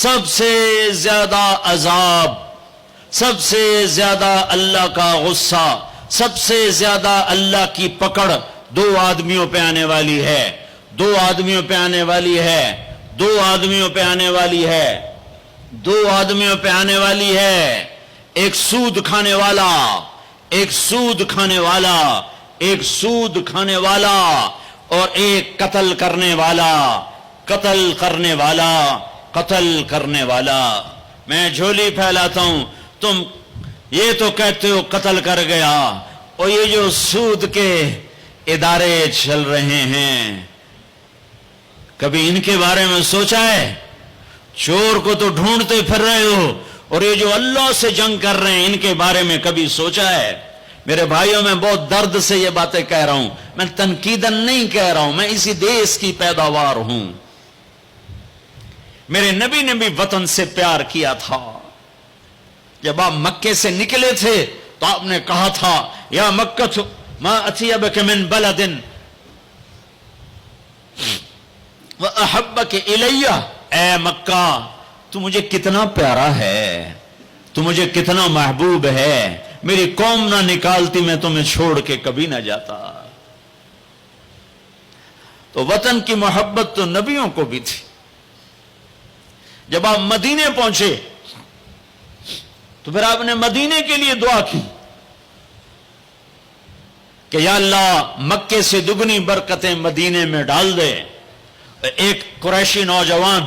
سب سے زیادہ عذاب، سب سے زیادہ اللہ کا غصہ، سب سے زیادہ اللہ کی پکڑ دو آدمیوں پہ آنے والی ہے، دو آدمیوں پہ آنے والی ہے، دو آدمیوں پہ آنے والی ہے، دو آدمیوں پہ آنے والی ہے۔ ایک سود کھانے والا، ایک سود کھانے والا، ایک سود کھانے والا، اور ایک قتل کرنے والا، قتل کرنے والا، قتل کرنے والا۔ میں جھولی پھیلاتا ہوں، تم یہ تو کہتے ہو قتل کر گیا، اور یہ جو سود کے ادارے چل رہے ہیں، کبھی ان کے بارے میں سوچا ہے؟ چور کو تو ڈھونڈتے پھر رہے ہو، اور یہ جو اللہ سے جنگ کر رہے ہیں ان کے بارے میں کبھی سوچا ہے؟ میرے بھائیوں، میں بہت درد سے یہ باتیں کہہ رہا ہوں، میں تنقیداً نہیں کہہ رہا ہوں، میں اسی دیش کی پیداوار ہوں۔ میرے نبی نے بھی وطن سے پیار کیا تھا۔ جب آپ مکے سے نکلے تھے تو آپ نے کہا تھا یا مکہ ما اطیبک من بلد واحبک الی، اے مکہ تو مجھے کتنا پیارا ہے، تو مجھے کتنا محبوب ہے، میری قوم نہ نکالتی میں تمہیں چھوڑ کے کبھی نہ جاتا۔ تو وطن کی محبت تو نبیوں کو بھی تھی۔ جب آپ مدینے پہنچے تو پھر آپ نے مدینے کے لیے دعا کی کہ یا اللہ مکے سے دگنی برکتیں مدینے میں ڈال دے۔ ایک قریشی نوجوان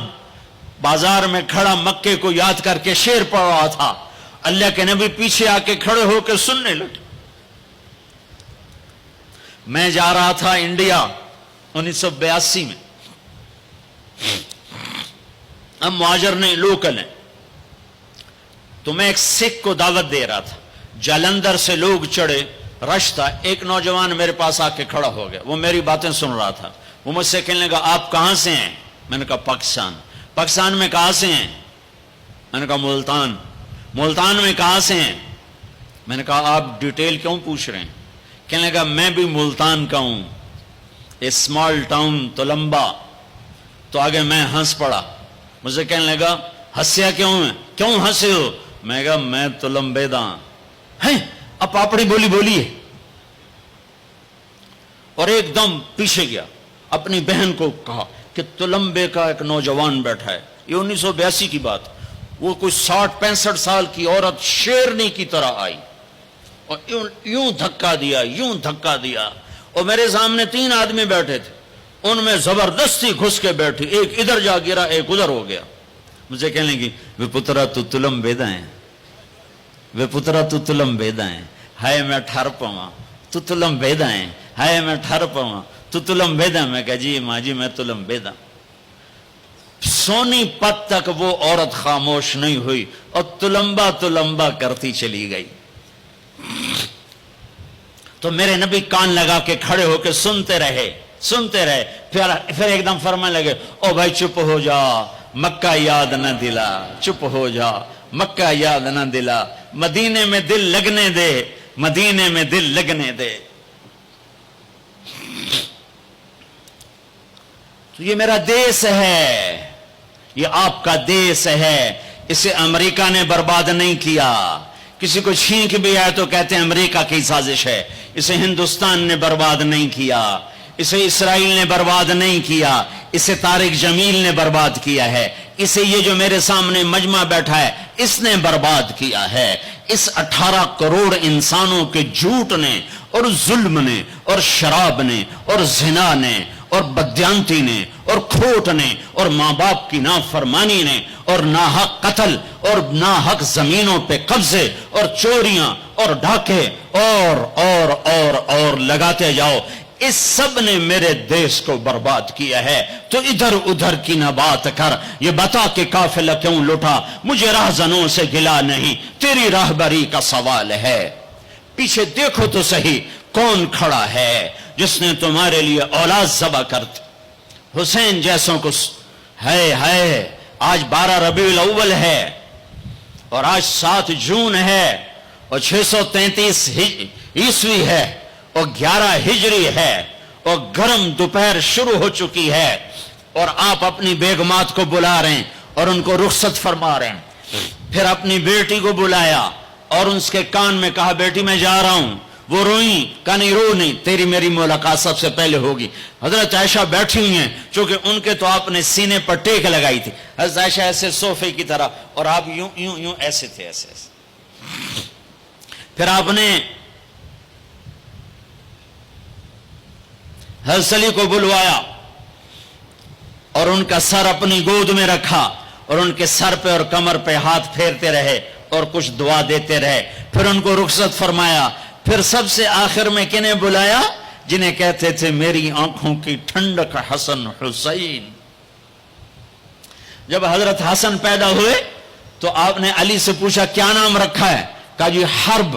بازار میں کھڑا مکے کو یاد کر کے شعر پڑھ رہا تھا، اللہ کے نبی پیچھے آ کے کھڑے ہو کے سننے لگے۔ میں جا رہا تھا انڈیا 1982 میں، ہم مہاجر نے لوکل ہیں، تو میں ایک سکھ کو دعوت دے رہا تھا، جالندھر سے لوگ چڑھے، رش تھا، ایک نوجوان میرے پاس آ کے کھڑا ہو گیا، وہ میری باتیں سن رہا تھا، وہ مجھ سے کہنے لگا آپ کہاں سے ہیں؟ میں نے کہا پاکستان۔ پاکستان میں کہاں سے ہیں؟ میں نے کہا ملتان۔ ملتان میں کہاں سے ہیں؟ میں نے کہا آپ ڈیٹیل کیوں پوچھ رہے ہیں؟ کہنے لگا میں بھی ملتان کا ہوں، اسمال ٹاؤن تلمبا۔ تو آگے میں ہنس پڑا، مجھے کہنے لگا ہنسیا کیوں ہے، کیوں ہنسے ہو؟ میں کہا میں تلمبے دا ہیں۔ اب اپنی بولی بولی ہے، اور ایک دم پیچھے گیا، اپنی بہن کو کہا کہ تلمبے کا ایک نوجوان بیٹھا ہے، یہ 1982 کی بات، وہ کوئی 60-65 سال کی عورت شیرنی کی طرح آئی اور یوں دھکا دیا، یوں دھکا دیا، اور میرے سامنے 3 آدمی بیٹھے تھے، ان میں زبردستی گھس کے بیٹھی، ایک ادھر جا گرا ایک ادھر ہو گیا۔ مجھے کہنے لگی وے پترا تو تلمبیدا ہے، وے پترا تو تلمبیدا ہے، ہائے میں ٹھر پواں تو تلمبیدا ہے، ہائے میں ٹھر پواں تو تلمبیدا۔ میں کہا جی ماں جی میں تلمبیدا۔ سونی پت تک وہ عورت خاموش نہیں ہوئی اور تلمبا تلمبا کرتی چلی گئی۔ تو میرے نبی کان لگا کے کھڑے ہو کے سنتے رہے، سنتے رہے، پھر ایک دم فرمانے لگے او بھائی چپ ہو جا، مکہ یاد نہ دلا، چپ ہو جا، مکہ یاد نہ دلا، مدینے میں دل لگنے دے، مدینے میں دل لگنے دے۔ تو یہ میرا دیس ہے، یہ آپ کا دیس ہے، اسے امریکہ نے برباد نہیں کیا۔ کسی کو چھینک بھی آئے تو کہتے ہیں امریکہ کی سازش ہے، اسے ہندوستان نے برباد نہیں کیا، اسے اسرائیل نے برباد نہیں کیا، اسے طارق جمیل نے برباد کیا ہے، اسے یہ جو میرے سامنے مجمع بیٹھا ہے اس نے برباد کیا ہے۔ اس 18 کروڑ انسانوں کے جھوٹ نے اور ظلم نے اور شراب نے اور زنا نے اور بدیانتی نے اور کھوٹ نے اور ماں باپ کی نافرمانی نے اور ناحق قتل اور ناحق زمینوں پہ قبضے اور چوریاں اور ڈھاکے اور لگاتے جاؤ، اس سب نے میرے دیش کو برباد کیا ہے۔ تو ادھر ادھر کی نہ بات کر، یہ بتا کہ قافلہ کیوں لٹا، مجھے راہزنوں سے گلا نہیں، تیری راہبری کا سوال ہے۔ پیچھے دیکھو تو صحیح کون کھڑا ہے جس نے تمہارے لیے اولاد ذبح کر دی، حسین جیسوں کو۔ ہے آج 12 ربیع الاول ہے اور آج 7 جون ہے اور 633 عیسوی ہے اور 11 ہجری ہے اور گرم دوپہر شروع ہو چکی ہے، اور آپ اپنی بیگمات کو بلا رہے ہیں اور ان کو رخصت فرما رہے ہیں. پھر اپنی بیٹی کو بلایا اور اس کے کان میں کہا بیٹی میں جا رہا ہوں. وہ روئیں، کہا نہیں رو نہیں، تیری میری ملاقات سب سے پہلے ہوگی. حضرت عائشہ بیٹھی ہوئی ہیں، چونکہ ان کے تو آپ نے سینے پر ٹیک لگائی تھی. حضرت عائشہ ایسے صوفے کی طرح اور آپ یوں یوں یوں ایسے تھے، ایسے ایسے. پھر آپ نے حضرت علی کو بلوایا اور ان کا سر اپنی گود میں رکھا اور ان کے سر پہ اور کمر پہ ہاتھ پھیرتے رہے اور کچھ دعا دیتے رہے. پھر ان کو رخصت فرمایا. پھر سب سے آخر میں کنہیں بلایا؟ جنہیں کہتے تھے میری آنکھوں کی ٹھنڈک حسن حسین. جب حضرت حسن پیدا ہوئے تو آپ نے علی سے پوچھا کیا نام رکھا ہے؟ کہا جی حرب،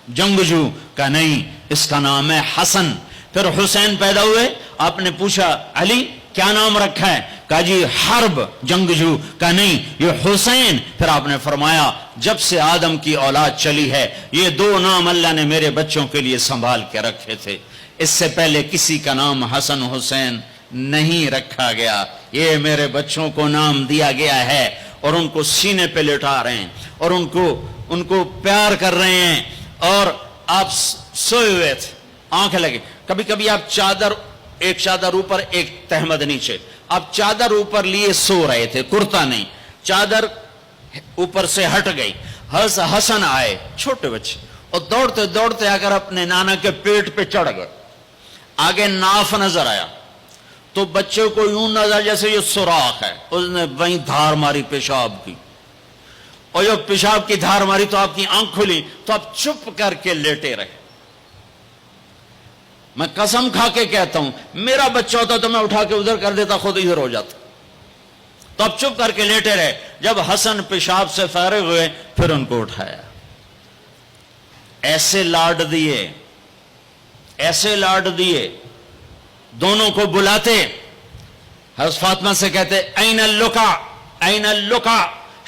جنگجو. کہا نہیں، اس کا نام ہے حسن. پھر حسین پیدا ہوئے، آپ نے پوچھا علی کیا نام رکھا ہے؟ کہا جی حرب، جنگجو. کہا نہیں، یہ حسین. پھر آپ نے فرمایا جب سے آدم کی اولاد چلی ہے یہ دو نام اللہ نے میرے بچوں کے لیے سنبھال کے رکھے تھے، اس سے پہلے کسی کا نام حسن حسین نہیں رکھا گیا. یہ میرے بچوں کو نام دیا گیا ہے اور ان کو سینے پہ لٹا رہے ہیں اور ان کو پیار کر رہے ہیں. اور آپ سوئے ہوئے تھے، آنکھ لگے. کبھی کبھی آپ ایک چادر اوپر ایک تہمد نیچے، آپ چادر اوپر لیے سو رہے تھے، کرتا نہیں، چادر اوپر سے ہٹ گئی. حضرت حسن آئے، چھوٹے بچے، اور دوڑتے دوڑتے اگر اپنے نانا کے پیٹ پہ چڑھ گئے. آگے ناف نظر آیا تو بچے کو یوں نظر جیسے یہ سوراخ ہے، اس نے وہیں دھار ماری پیشاب کی، اور جو پیشاب کی دھار ماری تو آپ کی آنکھ کھلی تو آپ چپ کر کے لیٹے رہے. میں قسم کھا کے کہتا ہوں میرا بچہ ہوتا تو میں اٹھا کے ادھر کر دیتا، خود ادھر ہو جاتا. تو اب چپ کر کے لیٹے رہے. جب حسن پیشاب سے فارغ ہوئے پھر ان کو اٹھایا، ایسے لاڈ دیے، ایسے لاڈ دیے. دونوں کو بلاتے، حضرت فاطمہ سے کہتے این اللقا، این اللقا،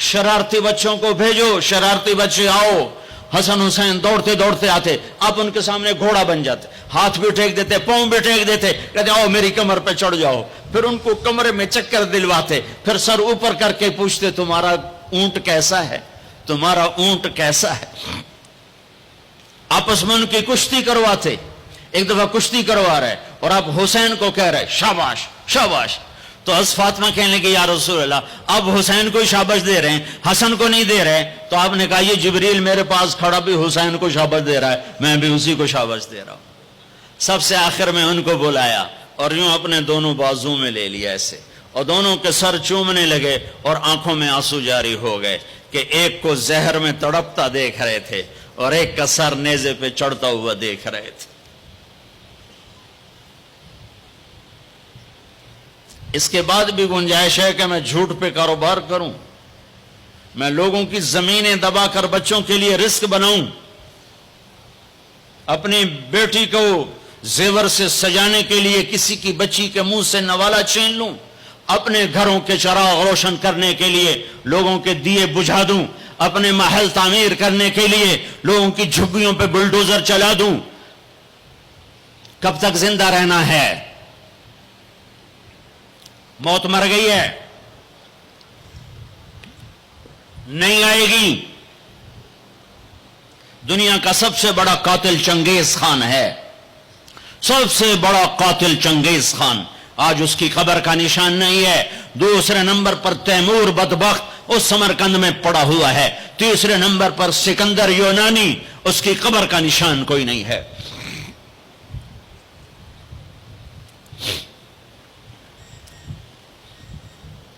شرارتی بچوں کو بھیجو، شرارتی بچے آؤ. حسن حسین دوڑتے دوڑتے آتے، آپ ان کے سامنے گھوڑا بن جاتے، ہاتھ بھی ٹیک دیتے، پاؤں بھی ٹیک دیتے، کہتے آؤ میری کمر پہ چڑھ جاؤ. پھر ان کو کمرے میں چکر دلواتے، پھر سر اوپر کر کے پوچھتے تمہارا اونٹ کیسا ہے، تمہارا اونٹ کیسا ہے. آپس میں ان کی کشتی کرواتے. ایک دفعہ کشتی کروا رہے اور آپ حسین کو کہہ رہے شاباش شاباش. تو حضرت فاطمہ کہنے لگی یا رسول اللہ اب حسین کو شاباش دے رہے ہیں، حسن کو نہیں دے رہے. تو آپ نے کہا یہ جبریل میرے پاس کھڑا بھی حسین کو شاباش دے رہا ہے، میں بھی اسی کو شاباش دے رہا ہوں. سب سے آخر میں ان کو بلایا اور یوں اپنے دونوں بازو میں لے لیا ایسے، اور دونوں کے سر چومنے لگے اور آنکھوں میں آنسو جاری ہو گئے کہ ایک کو زہر میں تڑپتا دیکھ رہے تھے اور ایک کا سر نیزے پہ چڑھتا ہوا دیکھ رہے تھے. اس کے بعد بھی گنجائش ہے کہ میں جھوٹ پہ کاروبار کروں، میں لوگوں کی زمینیں دبا کر بچوں کے لیے رزق بناؤں، اپنی بیٹی کو زیور سے سجانے کے لیے کسی کی بچی کے منہ سے نوالا چھین لوں، اپنے گھروں کے چراغ روشن کرنے کے لیے لوگوں کے دیے بجھا دوں، اپنے محل تعمیر کرنے کے لیے لوگوں کی جھگیوں پہ بلڈوزر چلا دوں. کب تک زندہ رہنا ہے؟ موت مر گئی ہے، نہیں آئے گی. دنیا کا سب سے بڑا قاتل چنگیز خان ہے، سب سے بڑا قاتل چنگیز خان. آج اس کی قبر کا نشان نہیں ہے. دوسرے نمبر پر تیمور بدبخت اس سمرقند میں پڑا ہوا ہے. تیسرے نمبر پر سکندر یونانی، اس کی قبر کا نشان کوئی نہیں ہے.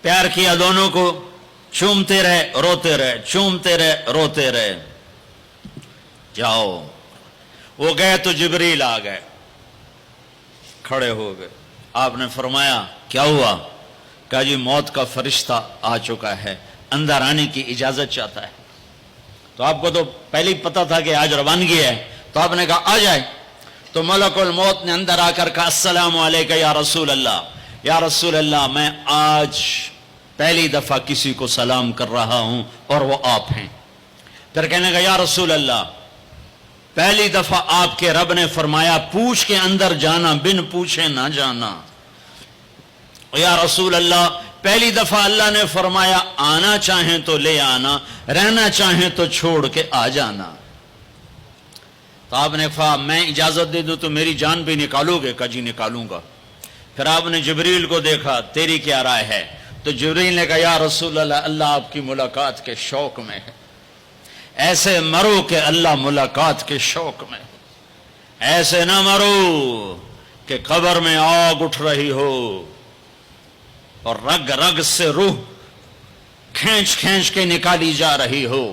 پیار کیا دونوں کو، چومتے رہے روتے رہے، چومتے رہے روتے رہے. جاؤ. وہ گئے تو جبریل آ گئے، کھڑے ہو گئے. آپ نے فرمایا کیا ہوا؟ کہا جی موت کا فرشتہ آ چکا ہے، اندر آنے کی اجازت چاہتا ہے. تو آپ کو تو پہلے ہی پتا تھا کہ آج روانگی ہے، تو آپ نے کہا آ جائے. تو ملک الموت نے اندر آ کر کہا السلام علیکم یا رسول اللہ، یا رسول اللہ میں آج پہلی دفعہ کسی کو سلام کر رہا ہوں اور وہ آپ ہیں. پھر کہنے کا یا رسول اللہ پہلی دفعہ آپ کے رب نے فرمایا پوچھ کے اندر جانا، بن پوچھے نہ جانا. یا رسول اللہ پہلی دفعہ اللہ نے فرمایا آنا چاہیں تو لے آنا، رہنا چاہیں تو چھوڑ کے آ جانا۔ تو آپ نے کہا میں اجازت دے دوں تو میری جان بھی نکالو گے؟ کہا جی نکالوں گا۔ پھر آپ نے جبریل کو دیکھا، تیری کیا رائے ہے؟ تو جبریل نے کہا یا رسول اللہ، اللہ آپ کی ملاقات کے شوق میں ہے، ایسے مرو کہ اللہ ملاقات کے شوق میں، ایسے نہ مرو کہ قبر میں آگ اٹھ رہی ہو اور رگ رگ سے روح کھینچ کھینچ کے نکالی جا رہی ہو۔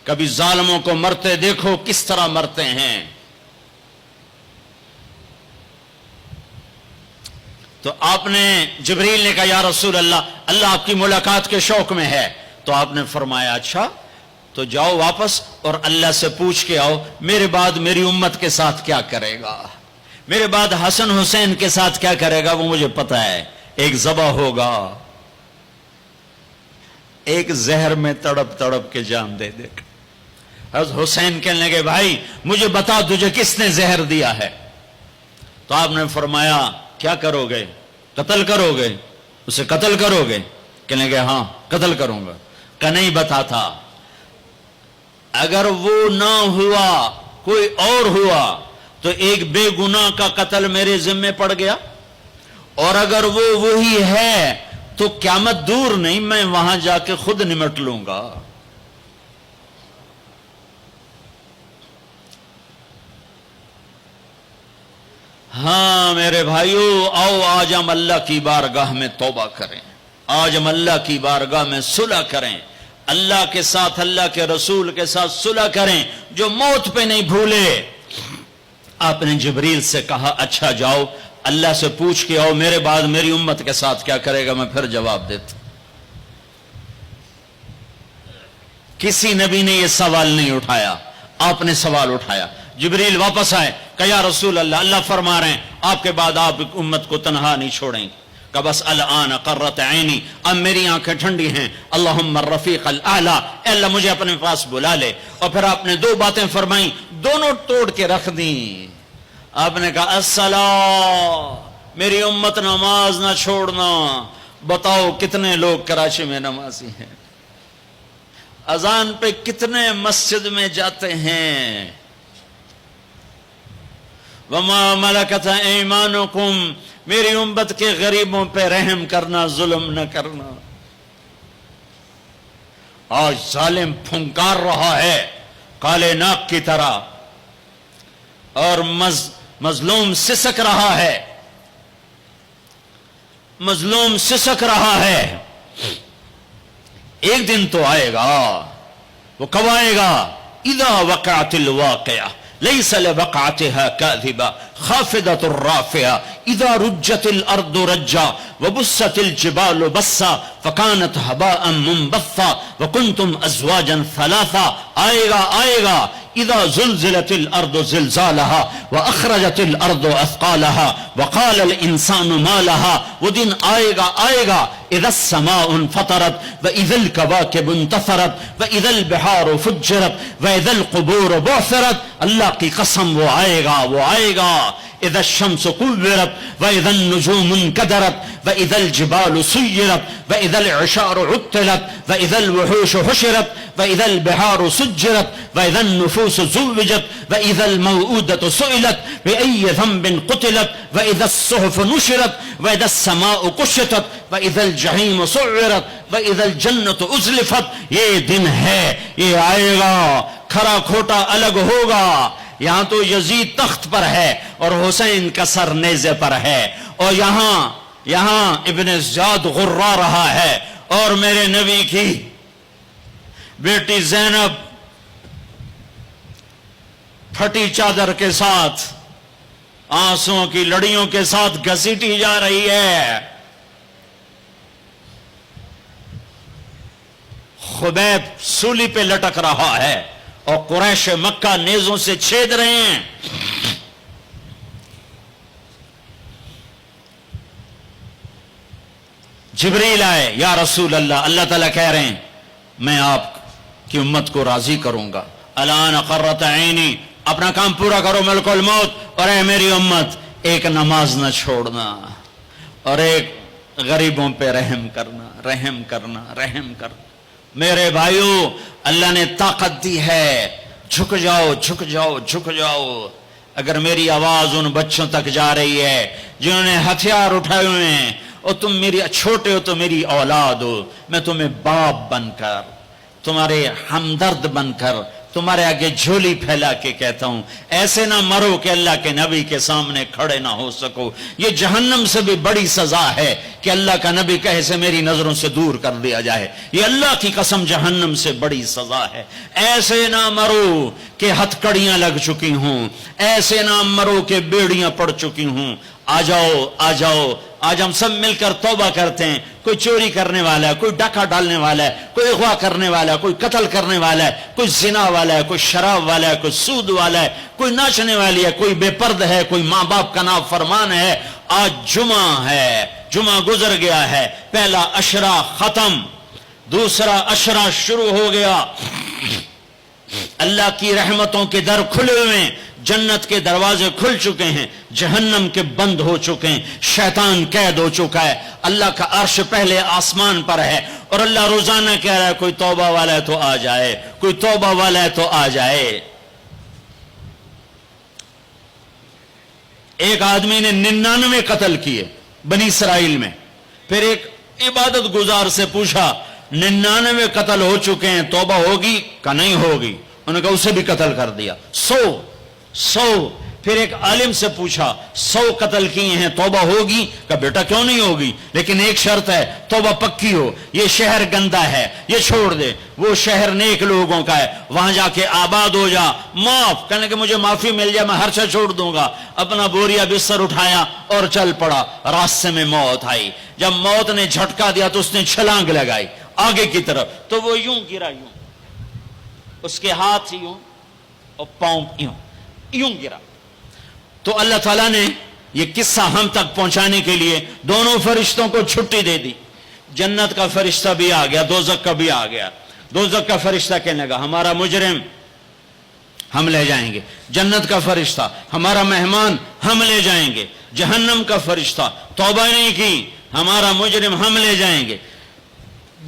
کبھی ظالموں کو مرتے دیکھو کس طرح مرتے ہیں۔ تو آپ نے جبریل نے کہا یا رسول اللہ، اللہ آپ کی ملاقات کے شوق میں ہے۔ تو آپ نے فرمایا اچھا تو جاؤ واپس اور اللہ سے پوچھ کے آؤ میرے بعد میری امت کے ساتھ کیا کرے گا، میرے بعد حسن حسین کے ساتھ کیا کرے گا، وہ مجھے پتا ہے۔ ایک ذبح ہوگا، ایک زہر میں تڑپ تڑپ کے جان دے دے گا۔ حضرت حسین کہنے لگے بھائی مجھے بتا تجھے کس نے زہر دیا ہے؟ تو آپ نے فرمایا کیا کرو گے؟ قتل کرو گے؟ اسے قتل کرو گے؟ کہنے لگے ہاں قتل کروں گا۔ کہ نہیں بتاتا، اگر وہ نہ ہوا کوئی اور ہوا تو ایک بے گناہ کا قتل میرے ذمے پڑ گیا، اور اگر وہ وہی ہے تو قیامت دور نہیں، میں وہاں جا کے خود نمٹ لوں گا۔ ہاں میرے بھائیو، آؤ آج ہم اللہ کی بارگاہ میں توبہ کریں، آج ہم اللہ کی بارگاہ میں صلح کریں، اللہ کے ساتھ اللہ کے رسول کے ساتھ صلح کریں، جو موت پہ نہیں بھولے۔ آپ نے جبریل سے کہا اچھا جاؤ اللہ سے پوچھ کے آؤ میرے بعد میری امت کے ساتھ کیا کرے گا، میں پھر جواب دیتا۔ کسی نبی نے یہ سوال نہیں اٹھایا، آپ نے سوال اٹھایا۔ جبریل واپس آئے، کہا یا رسول اللہ، اللہ فرما رہے ہیں آپ کے بعد آپ امت کو تنہا نہیں چھوڑیں گے۔ کہ بس الان قرت عینی، اب میری آنکھیں ٹھنڈی ہیں، اللہم الرفیق الاعلی، اے اللہ مجھے اپنے پاس بلا لے۔ اور پھر آپ نے دو باتیں فرمائیں، دونوں توڑ کے رکھ دیں۔ آپ نے کہا الصلاۃ، میری امت نماز نہ چھوڑنا۔ بتاؤ کتنے لوگ کراچی میں نمازی ہیں، اذان پہ کتنے مسجد میں جاتے ہیں؟ وما ملکت ایمانکم، میری امت کے غریبوں پہ رحم کرنا، ظلم نہ کرنا۔ آج ظالم پھنکار رہا ہے کالے ناک کی طرح، اور مظلوم سسک رہا ہے، مظلوم سسک رہا ہے۔ ایک دن تو آئے گا، وہ کب آئے گا؟ اذا وقعت الواقعہ ليس لوقعتها كاذبة خافضة رافعة إذا رجت الأرض رجا وبست الجبال بسا فكانت هباء منبثا وكنتم أزواجا ثلاثا۔ آئے گا إذا زلزلت الأرض زلزالها وأخرجت الأرض أثقالها وقال الإنسان ما لها۔ وہ دن آئے گا إذا السماء انفطرت وإذا الكواكب انتثرت وإذا البحار فجرت وإذا القبور بعثرت۔ اللہ کی قسم وہ آئے گا۔ إذا الشمس كورت وإذا النجوم انكدرت وإذا الجبال سيرت وإذا العشار عطلت وإذا الوحوش حشرت وإذا البحار سجرت وإذا النفوس زوجت وإذا الموءودة سئلت بأي ذنب قتلت وإذا الصحف نشرت وإذا السماء كشطت وإذا الجحيم سعرت وإذا الجنة أزلفت۔ یہ دن ہے، یہ آئے گا، کھرا کھوٹا الگ ہوگا۔ یہاں تو یزید تخت پر ہے اور حسین کا سر نیزے پر ہے، اور یہاں ابن زیاد غرا رہا ہے، اور میرے نبی کی بیٹی زینب پھٹی چادر کے ساتھ، آنسوں کی لڑیوں کے ساتھ گھسیٹی جا رہی ہے۔ خبیب سولی پہ لٹک رہا ہے اور قریش مکہ نیزوں سے چھید رہے ہیں۔ جبریل آئے، یا رسول اللہ، اللہ تعالیٰ کہہ رہے ہیں میں آپ کی امت کو راضی کروں گا۔ الان قرت عینی، اپنا کام پورا کرو ملک الموت، اور اے میری امت ایک نماز نہ چھوڑنا، اور ایک غریبوں پہ رحم کرنا، رحم کرنا، رحم کرنا۔ میرے بھائیوں، اللہ نے طاقت دی ہے، جھک جاؤ، جھک جاؤ، جھک جاؤ۔ اگر میری آواز ان بچوں تک جا رہی ہے جنہوں نے ہتھیار اٹھائے ہوئے ہیں، اور تم میری چھوٹے ہو تو میری اولاد ہو، میں تمہیں باپ بن کر، تمہارے ہمدرد بن کر، تمہارے آگے جھولی پھیلا کے کہتا ہوں، ایسے نہ مرو کہ اللہ کے نبی کے سامنے کھڑے نہ ہو سکو۔ یہ جہنم سے بھی بڑی سزا ہے کہ اللہ کا نبی کہے سے میری نظروں سے دور کر دیا جائے۔ یہ اللہ کی قسم جہنم سے بڑی سزا ہے۔ ایسے نہ مرو کہ ہتھکڑیاں لگ چکی ہوں، ایسے نہ مرو کہ بیڑیاں پڑ چکی ہوں۔ آ جاؤ، آ جاؤ، آج ہم سب مل کر توبہ کرتے ہیں۔ کوئی چوری کرنے والا ہے، کوئی ڈاکہ ڈالنے والا ہے، کوئی اغوا کرنے والا ہے، کوئی قتل کرنے والا ہے، کوئی زنا والا ہے، کوئی شراب والا ہے، کوئی سود والا ہے، کوئی ناچنے والی ہے، کوئی بے پرد ہے، کوئی ماں باپ کا نافرمان ہے۔ آج جمعہ ہے، جمعہ گزر گیا ہے، پہلا عشرہ ختم، دوسرا عشرہ شروع ہو گیا۔ اللہ کی رحمتوں کے در کھلے ہوئے ہیں، جنت کے دروازے کھل چکے ہیں، جہنم کے بند ہو چکے ہیں، شیطان قید ہو چکا ہے، اللہ کا عرش پہلے آسمان پر ہے، اور اللہ روزانہ کہہ رہا ہے کوئی توبہ والا ہے تو آ جائے، کوئی توبہ والا ہے تو آ جائے۔ ایک آدمی نے 99 قتل کیے بنی اسرائیل میں، پھر ایک عبادت گزار سے پوچھا 99 قتل ہو چکے ہیں، توبہ ہوگی کہ نہیں ہوگی؟ انہوں نے کہا اسے بھی قتل کر دیا۔ 100 پھر ایک عالم سے پوچھا 100 قتل کیے ہیں، توبہ ہوگی؟ کہا بیٹا کیوں نہیں ہوگی، لیکن ایک شرط ہے، توبہ پکی ہو، یہ شہر گندا ہے، یہ چھوڑ دے، وہ شہر نیک لوگوں کا ہے، وہاں جا کے آباد ہو جا، معاف کہنے کہ مجھے معافی مل جائے میں ہر شے چھوڑ دوں گا۔ اپنا بوریا بستر اٹھایا اور چل پڑا، راستے میں موت آئی، جب موت نے جھٹکا دیا تو اس نے چھلانگ لگائی آگے کی طرف، تو وہ یوں گرا، یوں، اس کے ہاتھ یوں اور پاؤں یوں گرا۔ تو اللہ تعالیٰ نے یہ قصہ ہم تک پہنچانے کے لیے دونوں فرشتوں کو چھٹی دے دی۔ جنت کا فرشتہ بھی آ گیا، دوزخ کا بھی آ گیا۔ دوزخ کا فرشتہ کہنے لگا ہمارا مجرم ہم لے جائیں گے، جنت کا فرشتہ ہمارا مہمان ہم لے جائیں گے، جہنم کا فرشتہ توبہ نہیں کی ہمارا مجرم ہم لے جائیں گے،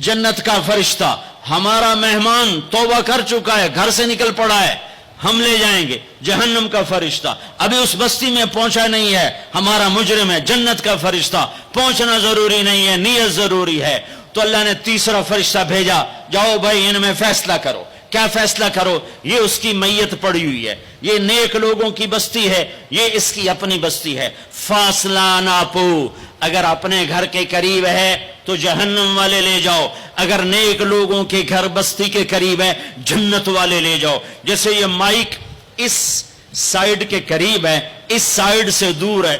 جنت کا فرشتہ ہمارا مہمان توبہ کر چکا ہے، گھر سے نکل پڑا ہے، ہم لے جائیں گے، جہنم کا فرشتہ ابھی اس بستی میں پہنچا نہیں ہے، ہمارا مجرم ہے، جنت کا فرشتہ پہنچنا ضروری نہیں ہے، نیت ضروری ہے۔ تو اللہ نے تیسرا فرشتہ بھیجا، جاؤ بھائی ان میں فیصلہ کرو۔ کیا فیصلہ کرو؟ یہ اس کی میت پڑی ہوئی ہے، یہ نیک لوگوں کی بستی ہے، یہ اس کی اپنی بستی ہے، فاصلہ ناپو، اگر اپنے گھر کے قریب ہے تو جہنم والے لے جاؤ، اگر نیک لوگوں کے گھر بستی کے قریب ہے جنت والے لے جاؤ۔ جیسے یہ مائک اس سائیڈ کے قریب ہے، اس سائیڈ سے دور ہے،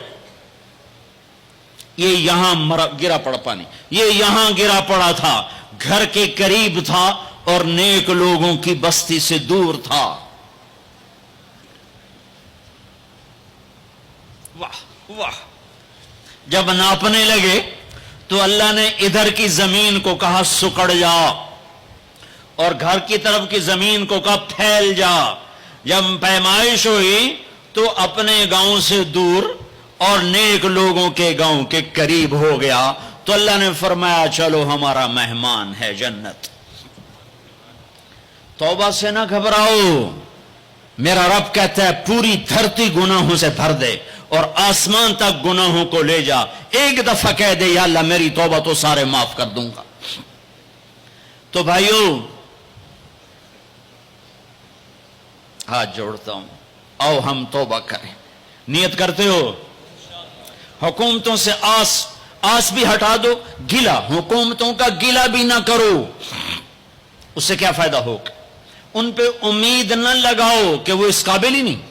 یہ یہاں گرا پڑا پانی، یہ یہاں گرا پڑا تھا، گھر کے قریب تھا اور نیک لوگوں کی بستی سے دور تھا۔ واہ واہ! جب ناپنے لگے تو اللہ نے ادھر کی زمین کو کہا سکڑ جا، اور گھر کی طرف کی زمین کو کہا پھیل جا۔ جب پیمائش ہوئی تو اپنے گاؤں سے دور اور نیک لوگوں کے گاؤں کے قریب ہو گیا، تو اللہ نے فرمایا چلو ہمارا مہمان ہے جنت۔ توبہ سے نہ گھبراؤ، میرا رب کہتا ہے پوری دھرتی گناہوں سے بھر دے اور آسمان تک گناہوں کو لے جا، ایک دفعہ کہہ دے یا اللہ میری توبہ تو سارے معاف کر دوں گا۔ تو بھائیو ہاتھ جوڑتا ہوں، آؤ ہم توبہ کریں۔ نیت کرتے ہو؟ حکومتوں سے آس بھی ہٹا دو، گلا حکومتوں کا گلا بھی نہ کرو، اس سے کیا فائدہ ہوگا؟ ان پہ امید نہ لگاؤ کہ وہ اس قابل ہی نہیں،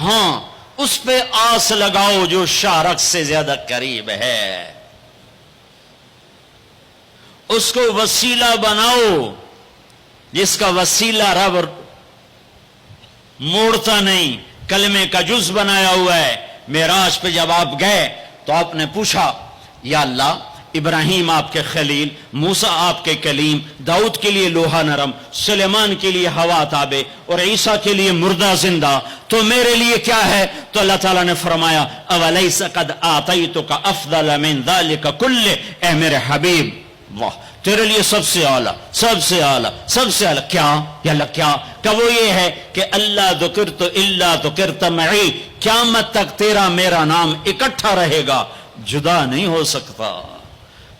ہاں اس پہ آس لگاؤ جو شارک سے زیادہ قریب ہے، اس کو وسیلہ بناؤ جس کا وسیلہ رب موڑتا نہیں، کلمے کا جز بنایا ہوا ہے۔ معراج پہ جب آپ گئے تو آپ نے پوچھا یا اللہ ابراہیم آپ کے خلیل، موسیٰ آپ کے کلیم، داؤد کے لیے لوہا نرم، سلیمان کے لیے ہوا تابع، اور عیسیٰ کے لیے مردہ زندہ، تو میرے لیے کیا ہے؟ تو اللہ تعالیٰ نے فرمایا اولیس قد آتیتک افضل من ذلک کلہ، اے میرے حبیب، واہ تیرے لیے سب سے اعلیٰ، سب سے اعلیٰ، سب سے اعلیٰ کیا؟ یا اللہ کیا؟ کہ وہ یہ ہے کہ اللہ ذکرت الا ذکرت معی، قیامت تک تیرا میرا نام اکٹھا رہے گا، جدا نہیں ہو سکتا۔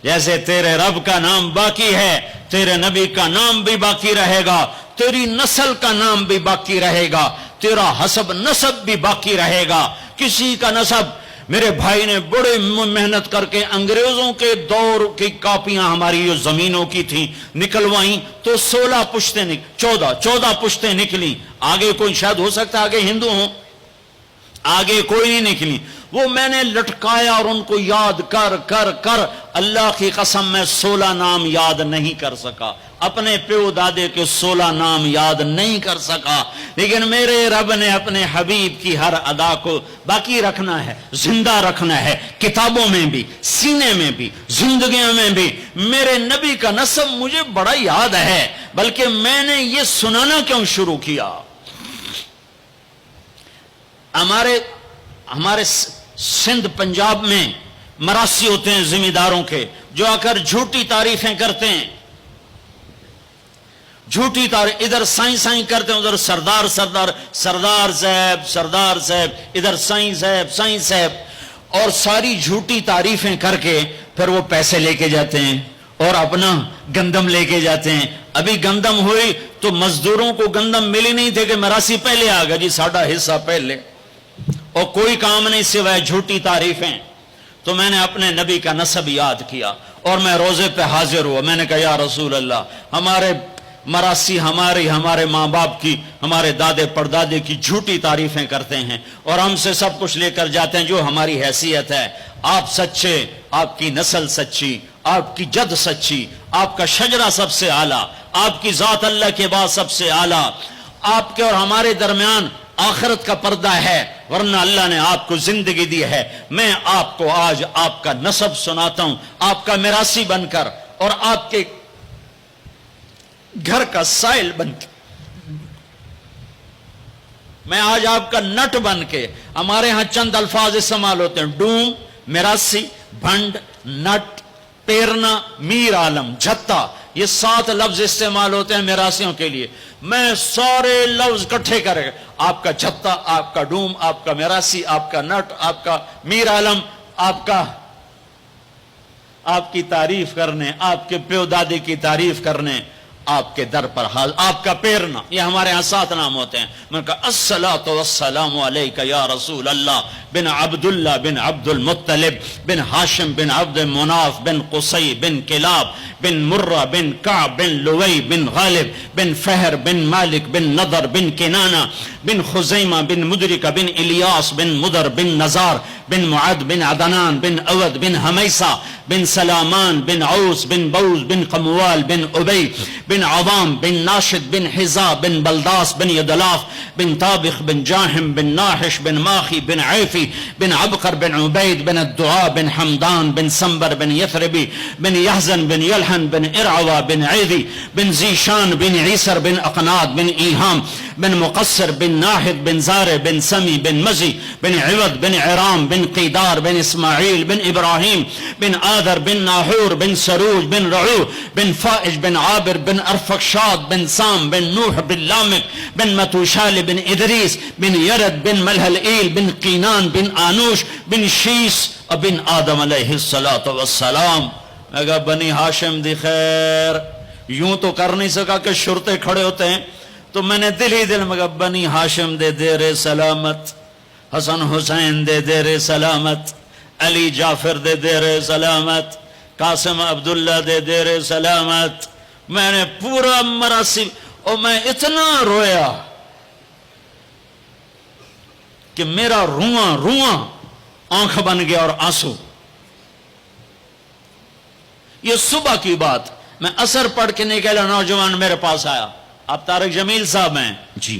جیسے تیرے رب کا نام باقی ہے، تیرے نبی کا نام بھی باقی رہے گا، تیری نسل کا نام بھی باقی رہے گا، تیرا حسب نسب بھی باقی رہے گا۔ کسی کا نسب، میرے بھائی نے بڑے محنت کر کے انگریزوں کے دور کی کاپیاں ہماری جو زمینوں کی تھیں نکلوائیں تو 16 پشتیں 14 پشتیں نکلی، آگے کوئی شاید ہو سکتا ہے آگے ہندو ہوں، آگے کوئی نہیں نکلی، وہ میں نے لٹکایا اور ان کو یاد کر کر کر اللہ کی قسم میں 16 نام یاد نہیں کر سکا، اپنے پیو دادے کے 16 نام یاد نہیں کر سکا، لیکن میرے رب نے اپنے حبیب کی ہر ادا کو باقی رکھنا ہے، زندہ رکھنا ہے، کتابوں میں بھی، سینے میں بھی، زندگیوں میں بھی۔ میرے نبی کا نسب مجھے بڑا یاد ہے، بلکہ میں نے یہ سنانا کیوں شروع کیا؟ ہمارے سندھ پنجاب میں مراسی ہوتے ہیں زمینداروں کے، جو آ کر جھوٹی تعریفیں کرتے ہیں، جھوٹی تعریف، ادھر سائیں کرتے ہیں، ادھر سردار صاحب، ادھر سائیں صاحب، اور ساری جھوٹی تعریفیں کر کے پھر وہ پیسے لے کے جاتے ہیں اور اپنا گندم لے کے جاتے ہیں۔ ابھی گندم ہوئی تو مزدوروں کو گندم ملی نہیں تھے کہ مراسی پہلے آ گیا، جی ساڈا حصہ پہلے، اور کوئی کام نہیں سوائے جھوٹی تعریفیں۔ تو میں نے اپنے نبی کا نسب یاد کیا اور میں روزے پہ حاضر ہوا، میں نے کہا یا رسول اللہ، ہمارے مراسی ہمارے ماں باپ کی، ہمارے دادے پردادے کی جھوٹی تعریفیں کرتے ہیں اور ہم سے سب کچھ لے کر جاتے ہیں جو ہماری حیثیت ہے، آپ سچے، آپ کی نسل سچی، آپ کی جد سچی، آپ کا شجرہ سب سے اعلیٰ، آپ کی ذات اللہ کے بعد سب سے اعلیٰ، آپ کے اور ہمارے درمیان آخرت کا پردہ ہے، ورنہ اللہ نے آپ کو زندگی دی ہے۔ میں آپ کو آج آپ کا نسب سناتا ہوں، آپ کا میراثی بن کر اور آپ کے گھر کا سائل بن کے، میں آج آپ کا نٹ بن کے، ہمارے ہاں چند الفاظ استعمال ہوتے ہیں، ڈوم، میراثی، بھنڈ، نٹ، پیرنا، میر عالم، جھتا، یہ 7 لفظ استعمال ہوتے ہیں میراثیوں کے لیے۔ میں سارے لفظ اکٹھے کرے گا، آپ کا جھتا، آپ کا ڈوم، آپ کا میراثی، آپ کا نٹ، آپ کا میر عالم، آپ کی تعریف کرنے، آپ کے پیو دادے کی تعریف کرنے آپ کے در پر حاضر، آپ کا پیرنا، یہ ہمارے ہاں 7 نام ہوتے ہیں۔ میں نے کہا الصلاۃ والسلام علیک یا رسول اللہ بن عبداللہ بن عبد المطلب بن ہاشم بن عبد مناف بن قصی بن کلاب بن مرہ بن کعب بن لوی بن غالب بن فہر بن مالک بن نضر بن کنانہ بن خزیمہ بن مدرکہ بن الیاس بن مدر بن نزار بن معد بن عدنان بن اود بن حمیسہ بن سلامان بن عوس بن بوز بن قموال بن ابی بن عوام بن ناشد بن حزا بن بلداس بن یدلاف بن طابخ بن جاہم بن ناحش بن ماخی بن عیفی بن عبقر بن عبید بن الدعاء بن حمدان بن سنبر بن یثربی بن یحزن بن یلحن بن ارعوا بن عیدی بن زیشان بن عیسر بن اقناد بن ایہام بن مقصر بن ناحد بن زار بن سمی بن مزی بن عوض بن عرام بن قیدار بن اسماعیل بن ابراہیم بن آدر بن ناحور بن سروج بن رعو بن فائج بن عابر بن ارفقشاد بن سام بن نوح بن لامک بن متوشال بن ادریس بن یرد بن ملحلئیل بن قینان بن آنوش بن شیس بن آدم علیہ السلام۔ میں کہا بنی ہاشم دی خیر، یوں تو کر نہیں سکا کہ شرطے کھڑے ہوتے ہیں، تو میں نے دل ہی دل میں کہا بنی ہاشم دے دیر سلامت، حسن حسین دے دیر سلامت، علی جعفر دے دیر سلامت، قاسم عبداللہ دے دیر سلامت۔ میں نے پورا مراسم، اور میں اتنا رویا کہ میرا رواں آنکھ بن گیا اور آنسو۔ یہ صبح کی بات، میں عصر پڑھ کے نکلا، نوجوان میرے پاس آیا، آپ طارق جمیل صاحب ہیں؟ جی۔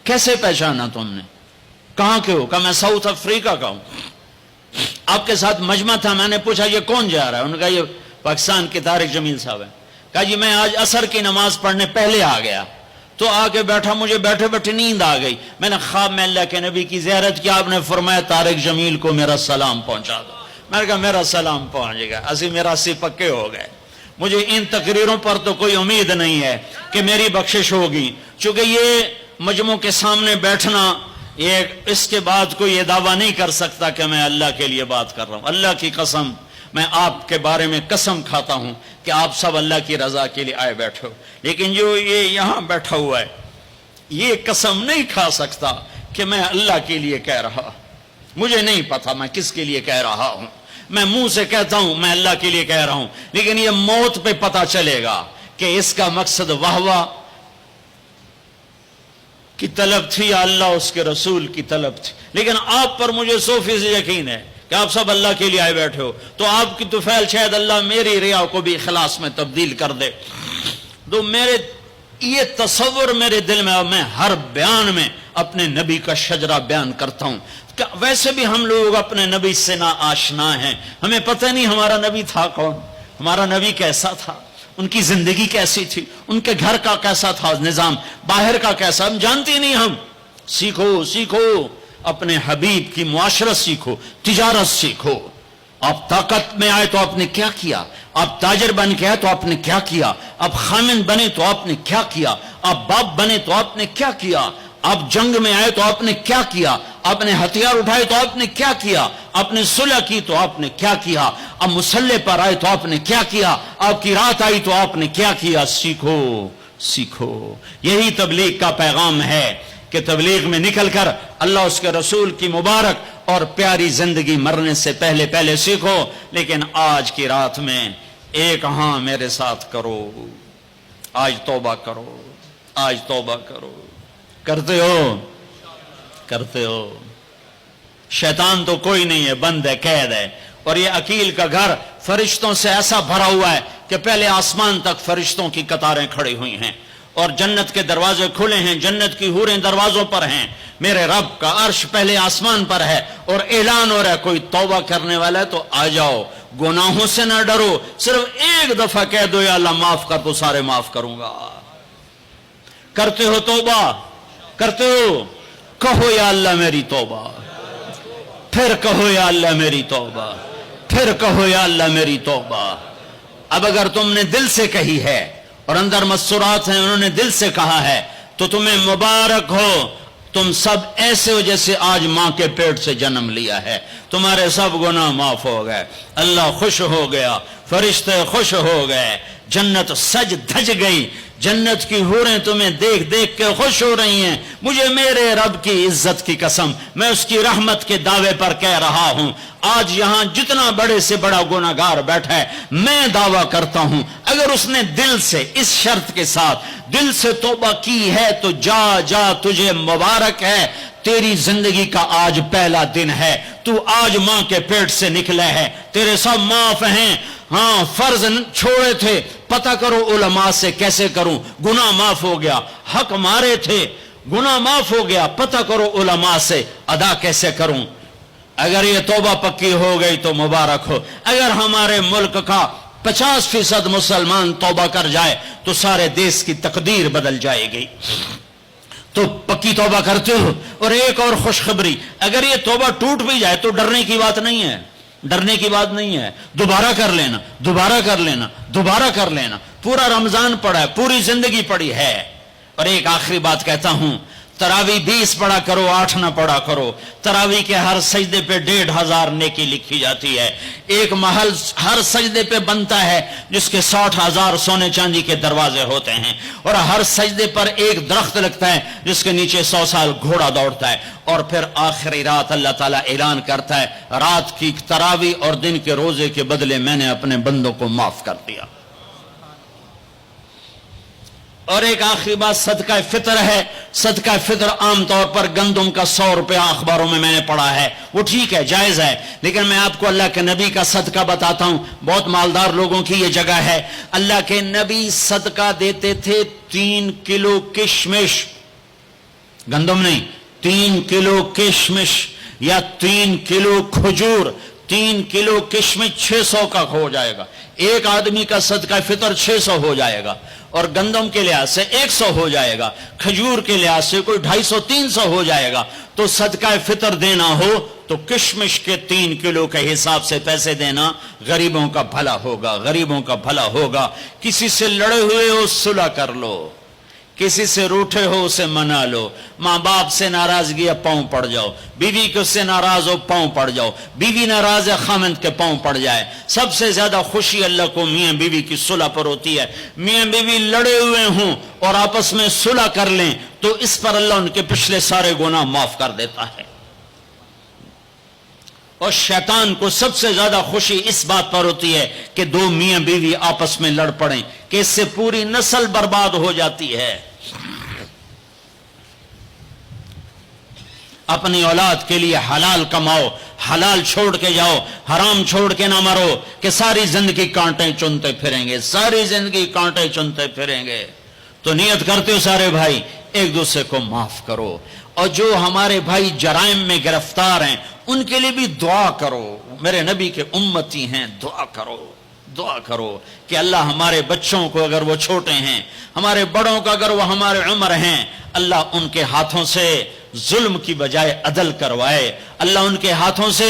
کیسے پہچانا تم نے؟ کہاں کے ہو؟ کہا میں ساؤتھ افریقہ کا ہوں۔ آپ کے ساتھ مجمع تھا، میں نے پوچھا یہ کون جا رہا ہے؟ انہوں نے کہا یہ پاکستان کے طارق جمیل صاحب ہیں۔ کہا جی میں آج عصر کی نماز پڑھنے پہلے آ گیا تو آ کے بیٹھا، مجھے بیٹھے بیٹھے نیند آ گئی، میں نے خواب میں اللہ کے نبی کی زیارت کیا، آپ نے فرمایا طارق جمیل کو میرا سلام پہنچا دو۔ میں نے کہا میرا سلام پہنچے گا، اسی میرا سی پکے ہو گئے۔ مجھے ان تقریروں پر تو کوئی امید نہیں ہے کہ میری بخشش ہوگی، چونکہ یہ مجموع کے سامنے بیٹھنا، اس کے بعد کوئی یہ دعویٰ نہیں کر سکتا کہ میں اللہ کے لیے بات کر رہا ہوں۔ اللہ کی قسم، میں آپ کے بارے میں قسم کھاتا ہوں کہ آپ سب اللہ کی رضا کے لیے آئے بیٹھے ہو، لیکن جو یہ یہاں بیٹھا ہوا ہے یہ قسم نہیں کھا سکتا کہ میں اللہ کے لیے کہہ رہا۔ مجھے نہیں پتا میں کس کے لیے کہہ رہا ہوں، میں منہ سے کہتا ہوں میں اللہ کے لیے کہہ رہا ہوں، لیکن یہ موت پہ پتا چلے گا کہ اس کا مقصد واہ کی طلب تھی یا اللہ اس کے رسول کی طلب تھی۔ لیکن آپ پر مجھے 100% یقین ہے کہ آپ سب اللہ کے لیے آئے بیٹھے ہو، تو آپ کی طفیل شاید اللہ میری ریا کو بھی اخلاص میں تبدیل کر دے۔ تو میرے یہ تصور میرے دل میں، اور میں ہر بیان میں اپنے نبی کا شجرہ بیان کرتا ہوں۔ ویسے بھی ہم لوگ اپنے نبی سے نا آشنا ہیں، ہمیں پتہ نہیں ہمارا نبی تھا کون، ہمارا نبی کیسا تھا، ان کی زندگی کیسی تھی، ان کے گھر کا کیسا تھا نظام، باہر کا کیسا، ہم جانتے نہیں۔ ہم سیکھو اپنے حبیب کی معاشرت سیکھو، تجارت سیکھو۔ آپ طاقت میں آئے تو آپ نے کیا کیا، آپ تاجر بن کے آئے تو آپ نے کیا کیا، آپ خامن بنے تو آپ نے کیا کیا، آپ باپ بنے تو آپ نے کیا کیا، آپ جنگ میں آئے تو آپ نے کیا کیا، آپ نے ہتھیار اٹھائے تو آپ نے کیا کیا، آپ نے صلح کی تو آپ نے کیا کیا، اب مسلح پر آئے تو آپ نے کیا کیا، آپ کی رات آئی تو آپ نے کیا کیا۔ سیکھو۔ یہی تبلیغ کا پیغام ہے کہ تبلیغ میں نکل کر اللہ اس کے رسول کی مبارک اور پیاری زندگی مرنے سے پہلے سیکھو۔ لیکن آج کی رات میں ایک ہاں میرے ساتھ کرو، آج توبہ کرو۔ کرتے ہو۔ شیطان تو کوئی نہیں ہے، بند ہے، قید ہے، اور یہ عقیل کا گھر فرشتوں سے ایسا بھرا ہوا ہے کہ پہلے آسمان تک فرشتوں کی قطاریں کھڑی ہوئی ہیں، اور جنت کے دروازے کھلے ہیں، جنت کی حوریں دروازوں پر ہیں، میرے رب کا عرش پہلے آسمان پر ہے، اور اعلان ہو رہا ہے کوئی توبہ کرنے والا ہے تو آ جاؤ، گناہوں سے نہ ڈرو، صرف ایک دفعہ کہہ دو یا اللہ معاف کر تو سارے معاف کروں گا۔ کرتے ہو توبہ؟ کرتے ہو؟ کہو یا اللہ میری توبہ، پھر کہو یا اللہ میری توبہ، پھر کہو یا اللہ میری توبہ۔ اب اگر تم نے دل سے کہی ہے اور اندر مسرات ہیں، انہوں نے دل سے کہا ہے، تو تمہیں مبارک ہو، تم سب ایسے ہو جیسے آج ماں کے پیٹ سے جنم لیا ہے، تمہارے سب گناہ معاف ہو گئے، اللہ خوش ہو گیا، فرشتے خوش ہو گئے، جنت سج دھج گئی، جنت کی حوریں تمہیں دیکھ دیکھ کے خوش ہو رہی ہیں۔ مجھے میرے رب کی عزت کی قسم، میں اس کی رحمت کے دعوے پر کہہ رہا ہوں، آج یہاں جتنا بڑے سے بڑا گناہگار بیٹھا ہے، میں دعویٰ کرتا ہوں اگر اس نے دل سے، اس شرط کے ساتھ دل سے توبہ کی ہے تو جا تجھے مبارک ہے، تیری زندگی کا آج پہلا دن ہے، تو آج ماں کے پیٹ سے نکلے ہے، تیرے سب معاف ہیں۔ ہاں فرض چھوڑے تھے، پتہ کرو علماء سے کیسے کروں، گناہ معاف ہو گیا، حق مارے تھے، گناہ معاف ہو گیا، پتہ کرو علماء سے ادا کیسے کروں۔ اگر یہ توبہ پکی ہو گئی تو مبارک ہو۔ اگر ہمارے ملک کا 50% مسلمان توبہ کر جائے تو سارے دیش کی تقدیر بدل جائے گی۔ تو پکی توبہ کرتے ہو؟ اور ایک اور خوشخبری، اگر یہ توبہ ٹوٹ بھی جائے تو ڈرنے کی بات نہیں ہے، ڈرنے کی بات نہیں ہے، دوبارہ کر لینا، پورا رمضان پڑا ہے، پوری زندگی پڑی ہے۔ اور ایک آخری بات کہتا ہوں، تراوی 20 پڑھا کرو، 8 نہ پڑھا کرو، تراوی کے ہر سجدے پہ 1500 نیکی لکھی جاتی ہے، ایک محل ہر سجدے پہ بنتا ہے جس کے 60,000 سونے چاندی کے دروازے ہوتے ہیں، اور ہر سجدے پر ایک درخت لگتا ہے جس کے نیچے 100 سال گھوڑا دوڑتا ہے، اور پھر آخری رات اللہ تعالیٰ اعلان کرتا ہے رات کی تراوی اور دن کے روزے کے بدلے میں نے اپنے بندوں کو معاف کر دیا۔ اور ایک آخری بات صدقہ فطر ہے۔ صدقہ فطر عام طور پر گندم کا 100 روپیہ اخباروں میں نے پڑھا ہے، وہ ٹھیک ہے، جائز ہے، لیکن میں آپ کو اللہ کے نبی کا صدقہ بتاتا ہوں، بہت مالدار لوگوں کی یہ جگہ ہے۔ اللہ کے نبی صدقہ دیتے تھے 3 کلو کشمش، گندم نہیں، 3 کلو کشمش، یا 3 کلو کھجور، 3 کلو کشمش 600 کا ہو جائے گا، ایک آدمی کا صدقہ فطر 600 ہو جائے گا، اور گندم کے لحاظ سے 100 ہو جائے گا، کھجور کے لحاظ سے کوئی 250-300 ہو جائے گا۔ تو صدقہ فطر دینا ہو تو کشمش کے 3 کلو کے حساب سے پیسے دینا، غریبوں کا بھلا ہوگا، غریبوں کا بھلا ہوگا۔ کسی سے لڑے ہوئے ہو صلح کر لو، کسی سے روٹھے ہو اسے منا لو، ماں باپ سے ناراضگی ہے پاؤں پڑ جاؤ، بیوی کے اس سے ناراض ہو پاؤں پڑ جاؤ، بیوی ناراض ہے خامند کے پاؤں پڑ جائے۔ سب سے زیادہ خوشی اللہ کو میاں بیوی کی صلح پر ہوتی ہے۔ میاں بیوی لڑے ہوئے ہوں اور آپس میں صلح کر لیں تو اس پر اللہ ان کے پچھلے سارے گناہ معاف کر دیتا ہے۔ اور شیطان کو سب سے زیادہ خوشی اس بات پر ہوتی ہے کہ 2 میاں بیوی آپس میں لڑ پڑیں، کہ اس سے پوری نسل برباد ہو جاتی ہے۔ اپنی اولاد کے لیے حلال کماؤ، حلال چھوڑ کے جاؤ، حرام چھوڑ کے نہ مرو کہ ساری زندگی کانٹے چنتے پھریں گے، ساری زندگی کانٹے چنتے پھریں گے۔ تو نیت کرتے ہو سارے بھائی ایک دوسرے کو معاف کرو، اور جو ہمارے بھائی جرائم میں گرفتار ہیں ان کے لیے بھی دعا کرو، میرے نبی کے امتی ہیں، دعا کرو، دعا کرو کہ اللہ ہمارے بچوں کو اگر وہ چھوٹے ہیں، ہمارے بڑوں کو اگر وہ ہمارے عمر ہیں، اللہ ان کے ہاتھوں سے ظلم کی بجائے عدل کروائے، اللہ ان کے ہاتھوں سے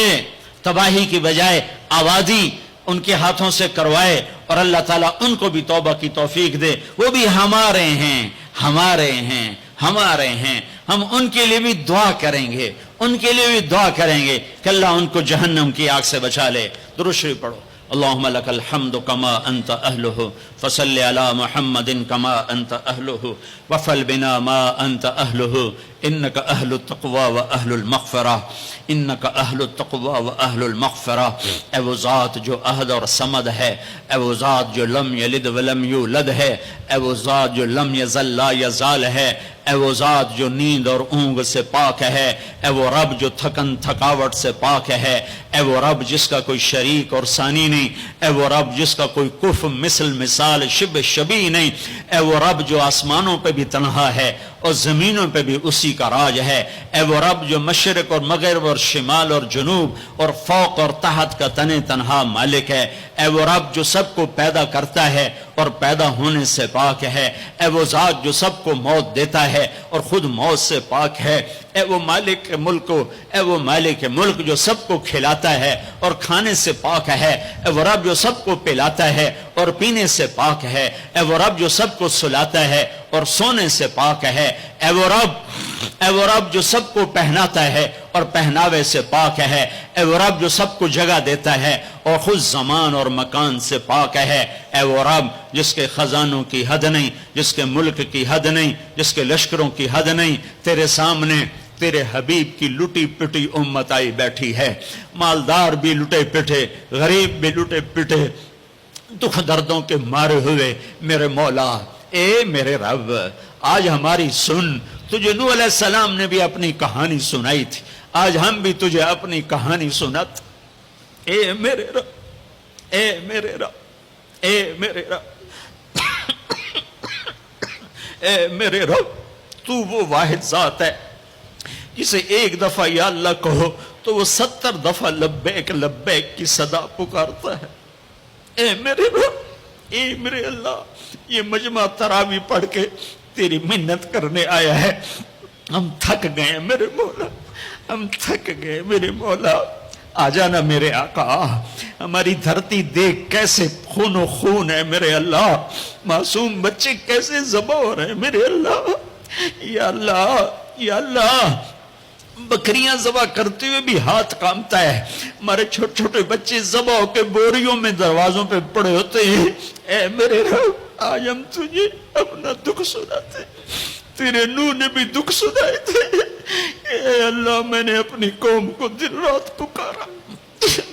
تباہی کی بجائے آبادی ان کے ہاتھوں سے کروائے، اور اللہ تعالیٰ ان کو بھی توبہ کی توفیق دے۔ وہ بھی ہمارے ہیں، ہمارے ہیں، ہمارے ہیں، ہم ان کے لیے بھی دعا کریں گے، ان کے لیے بھی دعا کریں گے کہ اللہ ان کو جہنم کی آگ سے بچا لے۔ درود شریف پڑھو۔ اللہم لک الحمد کما انت اہلہ فصل علی محمد کما انت اہلہ وفل بنا ما انت اہلہ انک اہل التقوی و اہل المغفرہ، انک اہل التقوی و اہل المغفرہ۔ اے وہ ذات جو احد اور صمد ہے، اے وہ ذات جو لم یلد ولم یولد ہے، اے وہ ذات جو لم یزل لا یزال ہے، اے وہ ذات جو نیند اور اونگ سے پاک ہے، اے وہ رب جو تھکن تھکاوٹ سے پاک ہے، اے وہ رب جس کا کوئی شریک اور ثانی نہیں، اے وہ رب جس کا کوئی کف مثل مثال شبہ شبیہ نہیں، اے وہ رب جو آسمانوں پہ بھی تنہا ہے اور زمینوں پہ بھی اسی کا راج ہے، اے وہ رب جو مشرق اور مغرب اور شمال اور جنوب اور فوق اور تحت کا تنہا مالک ہے، اے وہ رب جو سب کو پیدا کرتا ہے اور پیدا ہونے سے پاک ہے، اے وہ ذات جو سب کو موت دیتا ہے اور خود موت سے پاک ہے، اے وہ مالک ملک، اے وہ مالک ملک جو سب کو کھلاتا ہے اور کھانے سے پاک ہے، اے وہ رب جو سب کو پلاتا ہے اور پینے سے پاک ہے، اے وہ رب جو سب کو سلاتا ہے اور سونے سے پاک ہے، اے وہ رب جو سب کو پہناتا ہے اور پہناوے سے پاک ہے، اے وہ رب جو سب کو جگہ دیتا ہے اور خود زمان اور مکان سے پاک ہے، اے وہ رب جس کے خزانوں کی حد نہیں، جس کے ملک کی حد نہیں، جس کے لشکروں کی حد نہیں۔ تیرے سامنے تیرے حبیب کی لٹی پٹی امت آئی بیٹھی ہے، مالدار بھی لٹے پٹے، غریب بھی لٹے پٹے، دکھ دردوں کے مارے ہوئے۔ میرے مولا، اے میرے رب، آج ہماری سن۔ تجھے نوح علیہ السلام نے بھی اپنی کہانی سنائی تھی، آج ہم بھی تجھے اپنی کہانی سنات۔ اے میرے رب، اے میرے رب، اے میرے رب، اے میرے رب، تو وہ واحد ذات ہے جسے ایک دفعہ یا اللہ کہو تو وہ 70 دفعہ لبیک لبیک کی صدا پکارتا ہے۔ اے میرے رب، اے میرے اللہ، یہ مجمع تراوی پڑھ کے تیری منت کرنے آیا ہے، ہم تھک گئے میرے مولا، ہم تھک گئے میرے مولا۔ آ جانا میرے آقا، ہماری دھرتی دیکھ کیسے خون و خون ہے میرے اللہ، معصوم بچے کیسے ذبح ہو رہے ہیں میرے اللہ۔ یا اللہ، یا اللہ، بکریاں ذبح کرتے ہوئے بھی ہاتھ کامتا ہے، ہمارے چھوٹے چھوٹے بچے ذبح ہو کے بوریوں میں دروازوں پہ پڑے ہوتے ہیں۔ اے میرے رب، آج ہم تجھے اپنا دکھ سناتے، تیرے نوح نے بھی دکھ سنائے تھے۔ اے اللہ، میں نے اپنی قوم کو دن رات پکارا،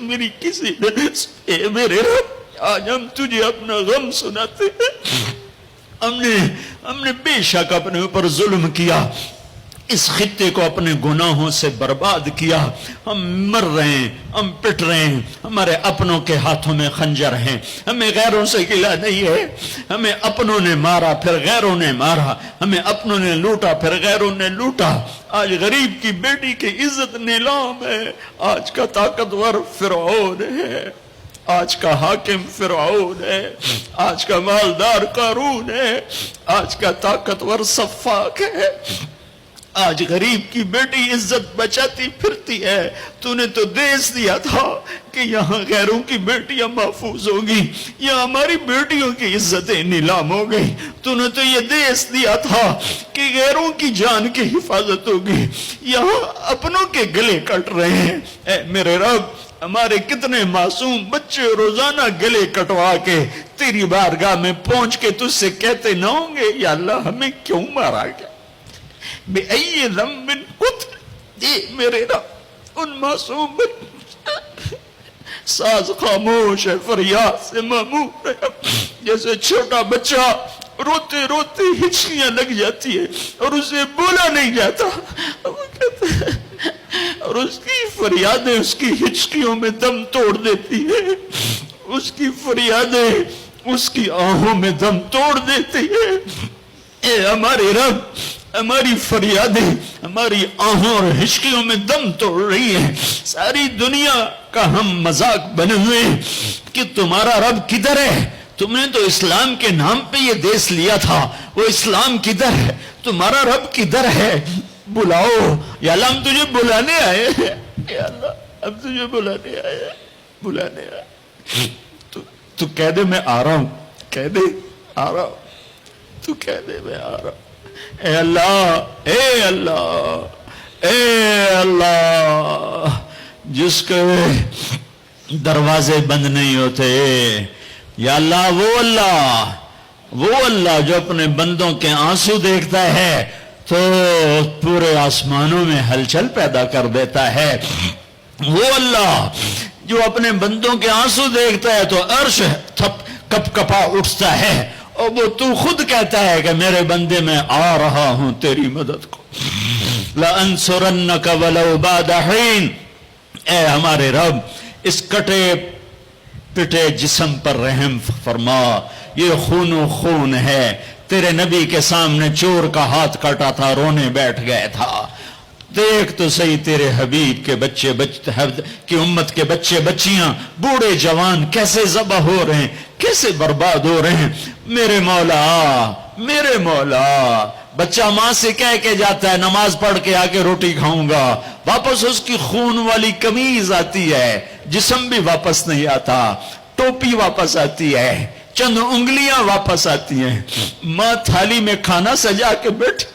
میری کسی نے، اے میرے رب، آج ہم تجھے اپنا غم سناتے ہیں۔ ہم نے بے شک اپنے اوپر ظلم کیا، اس خطے کو اپنے گناہوں سے برباد کیا. ہم مر رہے ہیں, ہم پٹ رہے ہیں, ہمارے اپنوں کے ہاتھوں میں خنجر ہیں, ہمیں غیروں سے گلہ نہیں ہے. ہمیں اپنوں نے مارا پھر غیروں نے مارا, ہمیں اپنوں نے لوٹا پھر غیروں نے لوٹا. آج غریب کی بیٹی کی عزت نیلام ہے. آج کا طاقتور فرعون ہے, آج کا حاکم فرعون ہے, آج کا مالدار قارون ہے, آج کا طاقتور صفاق ہے. آج غریب کی بیٹی عزت بچاتی پھرتی ہے. تو نے تو دیس دیا تھا کہ یہاں غیروں کی بیٹیاں محفوظ ہوں گی, یہاں ہماری بیٹیوں کی عزتیں نیلام ہو گئی. تو نے تو یہ دیس دیا تھا کہ غیروں کی جان کی حفاظت ہوگی, یہاں اپنوں کے گلے کٹ رہے ہیں. اے میرے رب, ہمارے کتنے معصوم بچے روزانہ گلے کٹوا کے تیری بارگاہ میں پہنچ کے تجھ سے کہتے نہ ہوں گے یا اللہ ہمیں کیوں مارا گیا, بے ای ذنب قتل. اے میرے رب, ان معصوم ساز خاموش ہے, فریاد سے معمور ہے. جیسے چھوٹا بچہ روتے روتے ہچکیاں لگ جاتی ہے اور اسے بولا نہیں جاتا, وہ کہتا ہے, اور اس کی فریادیں اس کی ہچکیوں میں دم توڑ دیتی ہے, اس کی فریادیں اس کی آہوں میں دم توڑ دیتی ہے. اے ہمارے رب, ہماری فریادیں ہماری آہوں اور ہچکیوں میں دم توڑ رہی ہیں. ساری دنیا کا ہم مذاق بنے ہوئے کہ تمہارا رب کدھر ہے, تم نے تو اسلام کے نام پہ یہ دیس لیا تھا, وہ اسلام کدھر ہے, تمہارا رب کدھر ہے, بلاؤ یا اللہ, ہم تجھے بلانے آئے ہیں, یا اللہ ہم تجھے بلانے آئے ہیں, بلانے آئے. تو کہہ دے میں آ رہا ہوں, کہہ دے آ رہا ہوں, تو کہہ دے میں آ رہا ہوں. اے اللہ, اے اللہ, اے اللہ, جس کے دروازے بند نہیں ہوتے, یا اللہ وہ اللہ جو اپنے بندوں کے آنسو دیکھتا ہے تو پورے آسمانوں میں ہلچل پیدا کر دیتا ہے. وہ اللہ جو اپنے بندوں کے آنسو دیکھتا ہے تو عرش کپ کپا اٹھتا ہے, اور وہ تو خود کہتا ہے کہ میرے بندے میں آ رہا ہوں تیری مدد کو. لَأَنْصُرَنَّكَ وَلَوْ بَعْدَ حِينٍ. اے ہمارے رب, اس کٹے پٹے جسم پر رحم فرما, یہ خون و خون ہے. تیرے نبی کے سامنے چور کا ہاتھ کٹا تھا, رونے بیٹھ گئے تھا. دیکھ تو صحیح تیرے حبیب کے بچے کی امت کے بچے بچیاں بوڑھے جوان کیسے ذبح ہو رہے ہیں, کیسے برباد ہو رہے ہیں. میرے مولا, میرے مولا, بچہ ماں سے کہہ کے جاتا ہے نماز پڑھ کے آ کے روٹی کھاؤں گا, واپس اس کی خون والی قمیض آتی ہے, جسم بھی واپس نہیں آتا, ٹوپی واپس آتی ہے, چند انگلیاں واپس آتی ہیں. ماں تھالی میں کھانا سجا کے بیٹھی,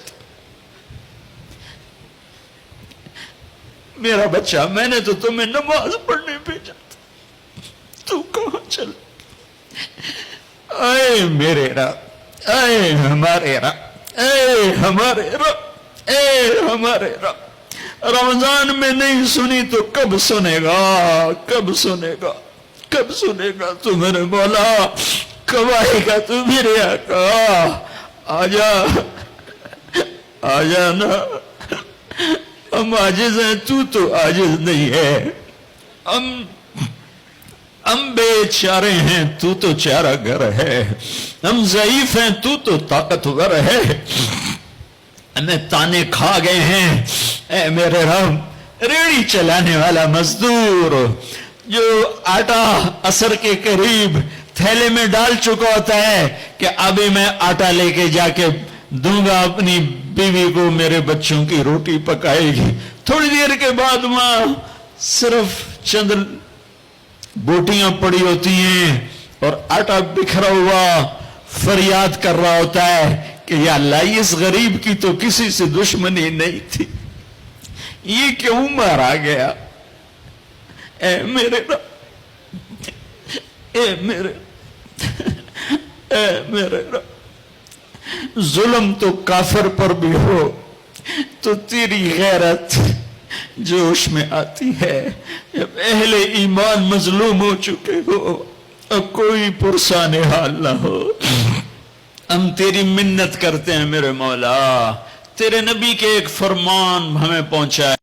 میرا بچہ میں نے تو تمہیں نماز پڑھنے بھیجا تھا, تو کہاں چل. اے میرے رب, اے ہمارے رب, اے ہمارے رب, اے ہمارے رب, رمضان میں نہیں سنی تو کب سنے گا, کب سنے گا, کب سنے گا تو میرے مولا, کب آئے گا تو میرے آقا. آجا, آجا نا, ہم عاجز ہیں, تو عاجز نہیں ہے. ہم بے چارے ہیں, تو چارہ گر ہے. ہم ضعیف ہیں, تو طاقتور ہے. ہمیں تانے کھا گئے ہیں. اے میرے رب, ریڑھی چلانے والا مزدور جو آٹا عصر کے قریب تھیلے میں ڈال چکا ہوتا ہے کہ ابھی میں آٹا لے کے جا کے دوں گا اپنی بیوی کو, میرے بچوں کی روٹی پکائے گی. تھوڑی دیر کے بعد ماں صرف چند بوٹیاں پڑی ہوتی ہیں اور آٹا بکھرا ہوا فریاد کر رہا ہوتا ہے کہ یا اللہ, اس غریب کی تو کسی سے دشمنی نہیں تھی, یہ کیوں مارا گیا. اے میرے رب, اے میرے, اے میرے رب, ظلم تو کافر پر بھی ہو تو تیری غیرت جوش میں آتی ہے. جب اہل ایمان مظلوم ہو چکے ہو اور کوئی پرسان حال نہ ہو, ہم تیری منت کرتے ہیں میرے مولا, تیرے نبی کے ایک فرمان ہمیں پہنچا ہے